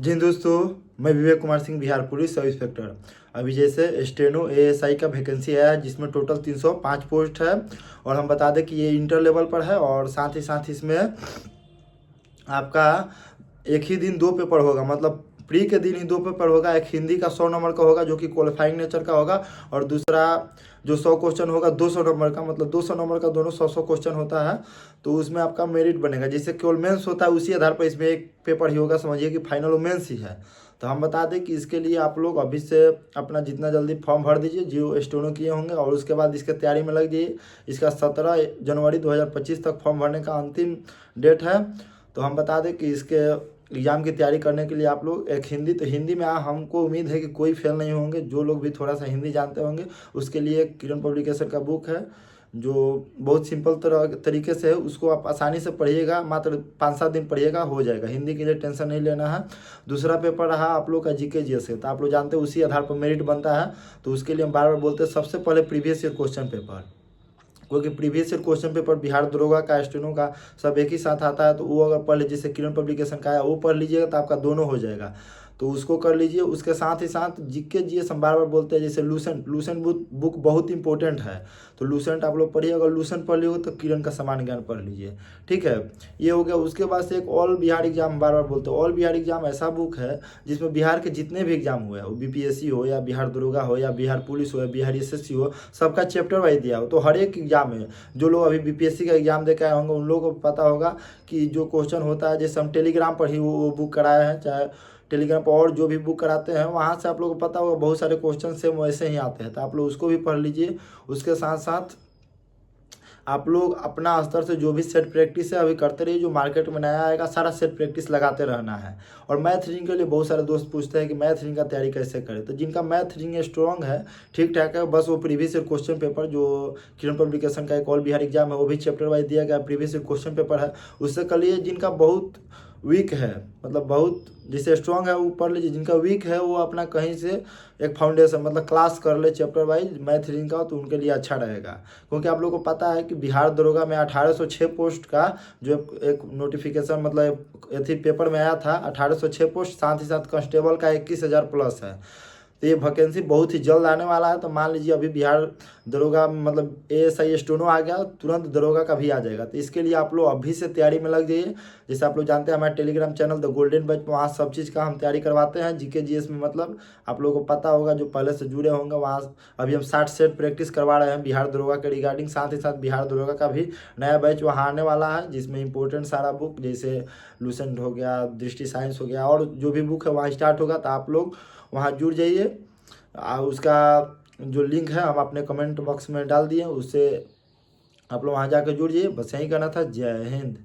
जी दोस्तों, मैं Vivek Kumar Singh, Bihar police sub inspector. अभी जैसे स्टेनो एएसआई का वैकेंसी आया है जिसमें टोटल 305 पोस्ट है। और हम बता दें कि ये इंटर लेवल पर है और साथ ही इसमें आपका एक ही दिन दो पेपर होगा, मतलब प्री के दिन ही दो पेपर होगा। एक हिंदी का 100 नंबर का होगा जो कि क्वालिफाइंग नेचर का होगा, और दूसरा जो 100 क्वेश्चन होगा 200 नंबर का, मतलब 200 नंबर का दोनों 100 100 क्वेश्चन होता है। तो उसमें आपका मेरिट बनेगा, जैसे केवल मेंस होता है उसी आधार पर इसमें एक पेपर ही होगा। समझिए कि फाइनल मेंस ही है। तो हम बता दें कि इसके लिए आप लोग अभी से अपना जितना जल्दी फॉर्म भर दीजिए जो स्टोनो किए होंगे, और उसके बाद इसके तैयारी में लग जाइए। इसका 17 जनवरी 2025 तक फॉर्म भरने का अंतिम डेट है। तो हम बता दें कि इसके एग्ज़ाम की तैयारी करने के लिए आप लोग एक हिंदी, तो हिंदी में हमको उम्मीद है कि कोई फेल नहीं होंगे। जो लोग भी थोड़ा सा हिंदी जानते होंगे उसके लिए एक किरण पब्लिकेशन का बुक है जो बहुत सिंपल तरीके से है, उसको आप आसानी से पढ़िएगा। मात्र 5-7 दिन पढ़िएगा, हो जाएगा। हिंदी के लिए टेंशन नहीं लेना है। दूसरा पेपर रहा आप लोग का जीके जीएस है, तो आप लोग जानते हैं उसी आधार पर मेरिट बनता है। तो उसके लिए हम बार बार बोलते हैं सबसे पहले प्रीवियस ईयर क्वेश्चन पेपर, क्योंकि previous year question paper Bihar दरोगा का, स्टेनो का सब एक ही साथ आता है। तो वो अगर पढ़ लीजिए, जैसे किरण पब्लिकेशन का है वो पढ़ लीजिएगा तो आपका दोनों हो जाएगा। तो उसको कर लीजिए। उसके साथ ही साथ जीके जीएस हम बार बार बोलते हैं, जैसे लूसेंट बुक बहुत इंपॉर्टेंट है। तो लूसेंट आप लोग पढ़िए। अगर लूसेंट पढ़ लियो तो किरण का सामान्य ज्ञान पढ़ लीजिए। ठीक है, ये हो गया। उसके बाद से एक ऑल बिहार एग्जाम बार बार बोलते हैं। ऑल बिहार एग्जाम ऐसा बुक है जिसमें बिहार के जितने भी एग्जाम हुए हैं, वो बीपीएससी हो या बिहार दरोगा हो या बिहार पुलिस हो या बिहार एसएससी हो, सबका चैप्टर वाइज दिया हो। तो हर एक एग्जाम में जो लोग अभी बीपीएससी का एग्जाम दे के आए होंगे उन लोगों को पता होगा कि जो क्वेश्चन होता है, जैसे हम टेलीग्राम पर ही वो बुक कराए हैं, चाहे टेलीग्राम पर और जो भी बुक कराते हैं वहाँ से आप लोगों को पता होगा बहुत सारे क्वेश्चन सेम वैसे ही आते हैं। तो आप लोग उसको भी पढ़ लीजिए। उसके साथ साथ आप लोग अपना स्तर से जो भी सेट प्रैक्टिस है अभी करते रहिए। जो मार्केट में नया आएगा सारा सेट प्रैक्टिस लगाते रहना है। और मैथ रीजनिंग के लिए बहुत सारे दोस्त पूछते हैं कि मैथ रीजनिंग का तैयारी कैसे करें। तो जिनका मैथ रीजनिंग स्ट्रॉन्ग है, ठीक ठाक है, बस वो प्रीवियस ईयर क्वेश्चन पेपर जो किरण पब्लिकेशन का एक ऑल बिहार एग्जाम है वो भी चैप्टर वाइज दिया गया, प्रीवियस ईयर क्वेश्चन पेपर है, उससे कर लिए। जिनका बहुत वीक है, मतलब बहुत जिसे स्ट्रॉन्ग है वो पढ़ लीजिए। जिनका वीक है वो अपना कहीं से एक फाउंडेशन मतलब क्लास कर ले चैप्टर वाइज मैथ रीजनिंग का, तो उनके लिए अच्छा रहेगा। क्योंकि आप लोगों को पता है कि बिहार दरोगा में 1806 पोस्ट का जो एक नोटिफिकेशन मतलब एथी पेपर में आया था, 1806 पोस्ट, साथ ही साथ कांस्टेबल का 21,000 प्लस है। तो ये वैकेंसी बहुत ही जल्द आने वाला है। तो मान लीजिए अभी बिहार दरोगा मतलब एएसआई स्टोनो आ गया, तुरंत दरोगा का भी आ जाएगा। तो इसके लिए आप लोग अभी से तैयारी में लग जाइए। जैसे आप लोग जानते हैं हमारे Telegram channel the golden batch, वहाँ सब चीज़ का हम तैयारी करवाते हैं। जीके जीएस में मतलब आप लोगों को पता होगा जो पहले से जुड़े होंगे, वहाँ अभी हम 60 सेट प्रैक्टिस करवा रहे हैं बिहार दरोगा के रिगार्डिंग। साथ ही साथ बिहार दरोगा का भी नया बैच वहाँ आने वाला है जिसमें इंपॉर्टेंट सारा बुक जैसे लूसेंट हो गया, दृष्टि साइंस हो गया, और जो भी बुक है वहाँ स्टार्ट होगा। तो आप लोग वहाँ जुड़ जाइए। उसका जो लिंक है हम अपने कमेंट बॉक्स में डाल दिए, उससे आप लोग वहाँ जाकर जुड़ जाइए। बस यही कहना था। जय हिंद।